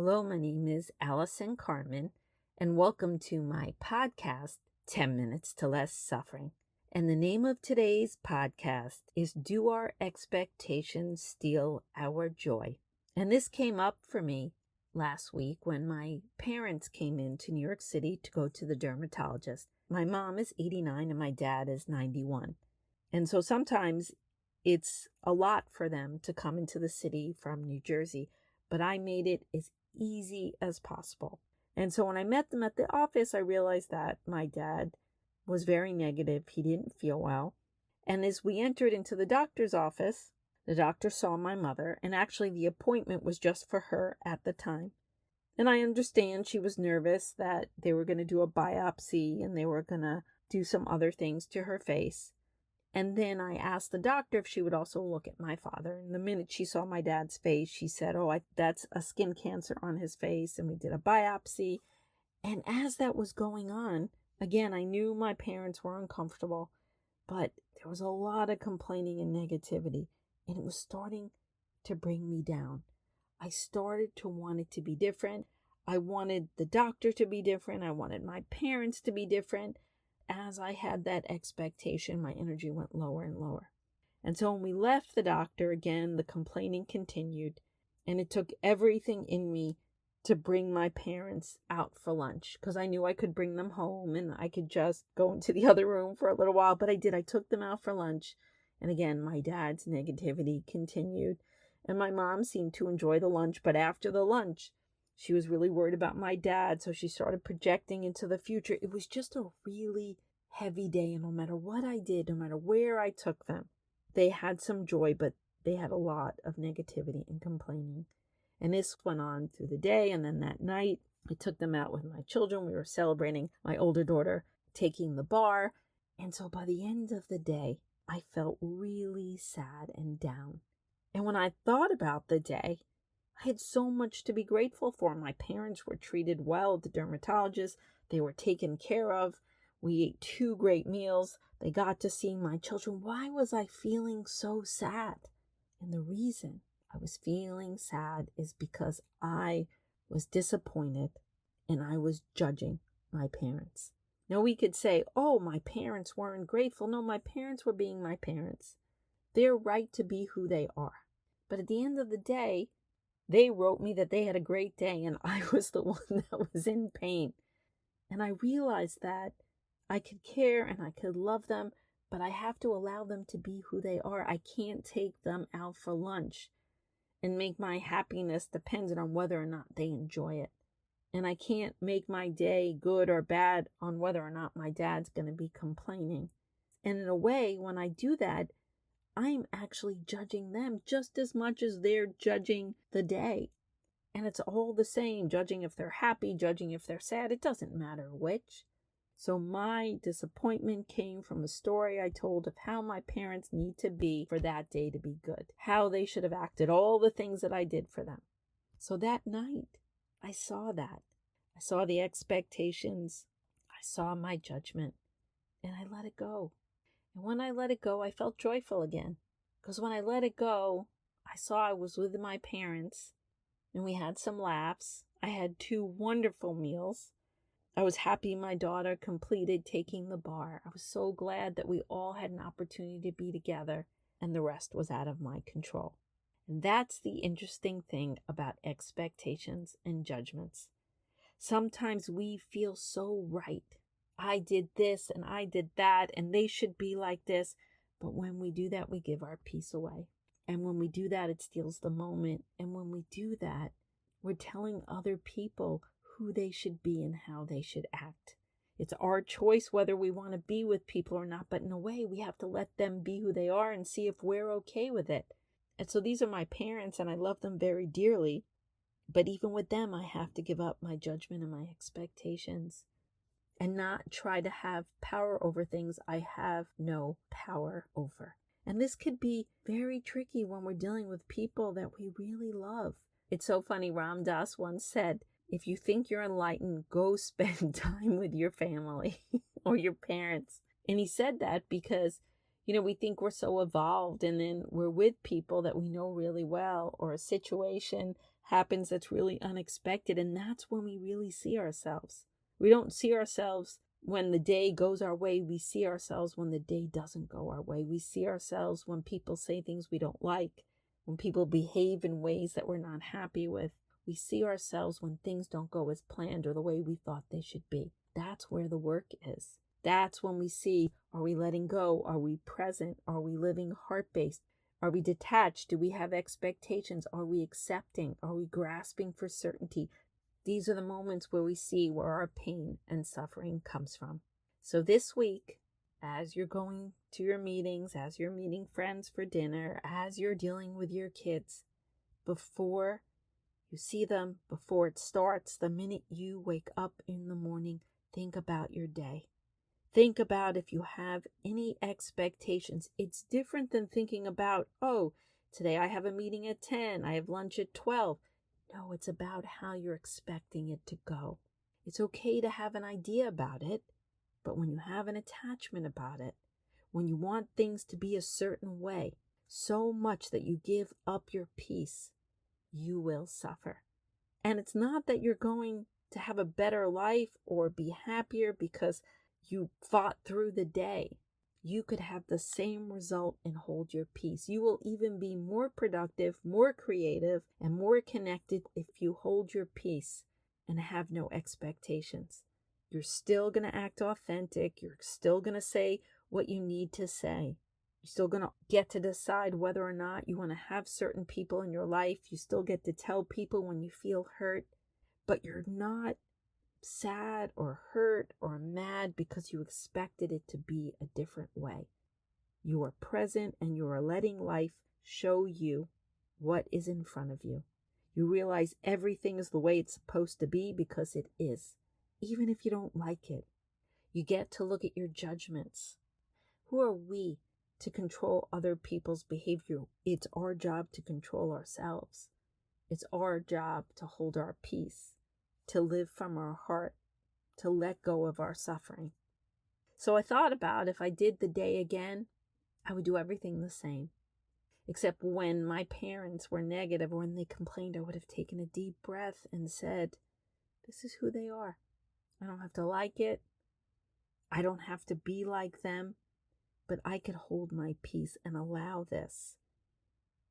Hello, my name is Allison Carmen, and welcome to my podcast, 10 Minutes to Less Suffering. And the name of today's podcast is Do Our Expectations Steal Our Joy? And this came up for me last week when my parents came into New York City to go to the dermatologist. My mom is 89 and my dad is 91. And so sometimes it's a lot for them to come into the city from New Jersey, but I made it as easy as possible. And so when I met them at the office, I realized that my dad was very negative. He didn't feel well. And as we entered into the doctor's office, the doctor saw my mother, and actually the appointment was just for her at the time. And I understand she was nervous that they were going to do a biopsy and they were going to do some other things to her face. And then I asked the doctor if she would also look at my father. And the minute she saw my dad's face, she said, that's a skin cancer on his face. And we did a biopsy. And as that was going on, again, I knew my parents were uncomfortable, but there was a lot of complaining and negativity. And it was starting to bring me down. I started to want it to be different. I wanted the doctor to be different. I wanted my parents to be different. As I had that expectation, my energy went lower and lower. And so when we left the doctor, again, the complaining continued. And it took everything in me to bring my parents out for lunch, because I knew I could bring them home and I could just go into the other room for a little while. But I did. I took them out for lunch. And again, my dad's negativity continued. And my mom seemed to enjoy the lunch. But after the lunch, she was really worried about my dad, so she started projecting into the future. It was just a really heavy day, and no matter what I did, no matter where I took them, they had some joy, but they had a lot of negativity and complaining. And this went on through the day, and then that night, I took them out with my children. We were celebrating my older daughter taking the bar, and so by the end of the day, I felt really sad and down. And when I thought about the day, I had so much to be grateful for. My parents were treated well at the dermatologist. They were taken care of. We ate 2 great meals. They got to see my children. Why was I feeling so sad? And the reason I was feeling sad is because I was disappointed and I was judging my parents. Now we could say, oh, my parents weren't grateful. No, my parents were being my parents. They're right to be who they are. But at the end of the day, they wrote me that they had a great day and I was the one that was in pain. And I realized that I could care and I could love them, but I have to allow them to be who they are. I can't take them out for lunch and make my happiness dependent on whether or not they enjoy it. And I can't make my day good or bad on whether or not my dad's going to be complaining. And in a way, when I do that, I'm actually judging them just as much as they're judging the day. And it's all the same, judging if they're happy, judging if they're sad. It doesn't matter which. So my disappointment came from a story I told of how my parents need to be for that day to be good, how they should have acted, all the things that I did for them. So that night, I saw that. I saw the expectations. I saw my judgment, and I let it go. And when I let it go, I felt joyful again. Because when I let it go, I saw I was with my parents and we had some laughs. I had 2 wonderful meals. I was happy my daughter completed taking the bar. I was so glad that we all had an opportunity to be together and the rest was out of my control. And that's the interesting thing about expectations and judgments. Sometimes we feel so right. I did this and I did that and they should be like this. But when we do that, we give our peace away. And when we do that, it steals the moment. And when we do that, we're telling other people who they should be and how they should act. It's our choice whether we want to be with people or not. But in a way, we have to let them be who they are and see if we're okay with it. And so these are my parents and I love them very dearly. But even with them, I have to give up my judgment and my expectations and not try to have power over things I have no power over. And this could be very tricky when we're dealing with people that we really love. It's so funny, Ram Dass once said, if you think you're enlightened, go spend time with your family or your parents. And he said that because, we think we're so evolved and then we're with people that we know really well or a situation happens that's really unexpected, and that's when we really see ourselves. We don't see ourselves when the day goes our way. We see ourselves when the day doesn't go our way. We see ourselves when people say things we don't like, when people behave in ways that we're not happy with. We see ourselves when things don't go as planned or the way we thought they should be. That's where the work is. That's when we see, are we letting go? Are we present? Are we living heart-based? Are we detached? Do we have expectations? Are we accepting? Are we grasping for certainty? These are the moments where we see where our pain and suffering comes from. So this week, as you're going to your meetings, as you're meeting friends for dinner, as you're dealing with your kids, before you see them, before it starts, the minute you wake up in the morning, think about your day. Think about if you have any expectations. It's different than thinking about, oh, today I have a meeting at 10, I have lunch at 12. No, it's about how you're expecting it to go. It's okay to have an idea about it, but when you have an attachment about it, when you want things to be a certain way, so much that you give up your peace, you will suffer. And it's not that you're going to have a better life or be happier because you fought through the day. You could have the same result and hold your peace. You will even be more productive, more creative, and more connected if you hold your peace and have no expectations. You're still going to act authentic. You're still going to say what you need to say. You're still going to get to decide whether or not you want to have certain people in your life. You still get to tell people when you feel hurt, but you're not sad or hurt or mad because you expected it to be a different way. You are present and you are letting life show you what is in front of you. You realize everything is the way it's supposed to be because it is, even if you don't like it. You get to look at your judgments. Who are we to control other people's behavior? It's our job to control ourselves. It's our job to hold our peace, to live from our heart, to let go of our suffering. So I thought about if I did the day again, I would do everything the same. Except when my parents were negative or when they complained, I would have taken a deep breath and said, this is who they are. I don't have to like it. I don't have to be like them, but I could hold my peace and allow this.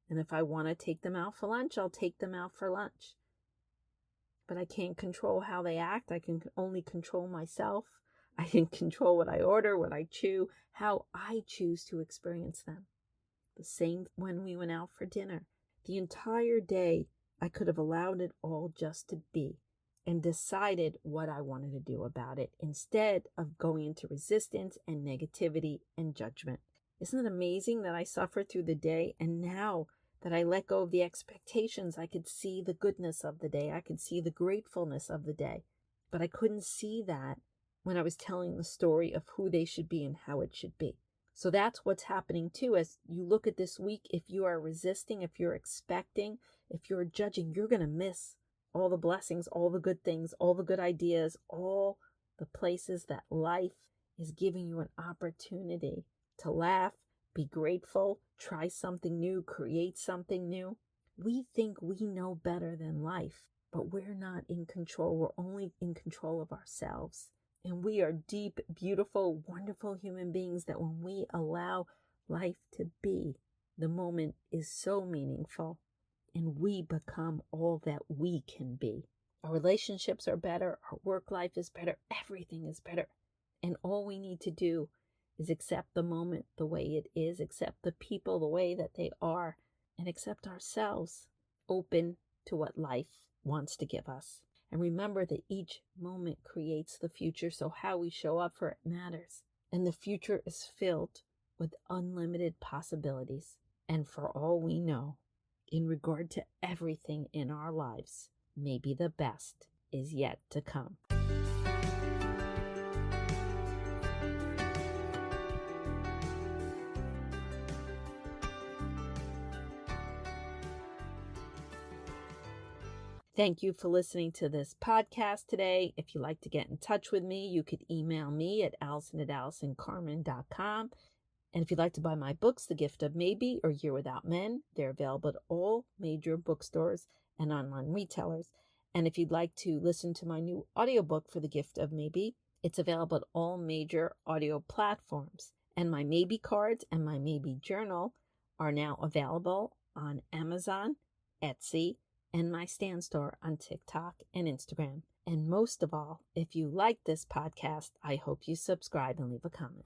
And if I want to take them out for lunch, I'll take them out for lunch. But I can't control how they act. I can only control myself. I can control what I order, what I chew, how I choose to experience them. The same when we went out for dinner. The entire day, I could have allowed it all just to be and decided what I wanted to do about it instead of going into resistance and negativity and judgment. Isn't it amazing that I suffered through the day, and now that I let go of the expectations, I could see the goodness of the day. I could see the gratefulness of the day. But I couldn't see that when I was telling the story of who they should be and how it should be. So that's what's happening too. As you look at this week, if you are resisting, if you're expecting, if you're judging, you're going to miss all the blessings, all the good things, all the good ideas, all the places that life is giving you an opportunity to laugh, be grateful, try something new, create something new. We think we know better than life, but we're not in control. We're only in control of ourselves. And we are deep, beautiful, wonderful human beings that when we allow life to be, the moment is so meaningful and we become all that we can be. Our relationships are better. Our work life is better. Everything is better. And all we need to do is accept the moment the way it is, accept the people the way that they are, and accept ourselves, open to what life wants to give us. And remember that each moment creates the future, so how we show up for it matters. And the future is filled with unlimited possibilities. And for all we know, in regard to everything in our lives, maybe the best is yet to come. Thank you for listening to this podcast today. If you'd like to get in touch with me, you could email me at allison@allisoncarmen.com. And if you'd like to buy my books, The Gift of Maybe or Year Without Men, they're available at all major bookstores and online retailers. And if you'd like to listen to my new audiobook for the gift of maybe, it's available at all major audio platforms. And my maybe cards and my maybe journal are now available on Amazon, Etsy, and my Stan Store on TikTok and Instagram. And most of all, if you like this podcast, I hope you subscribe and leave a comment.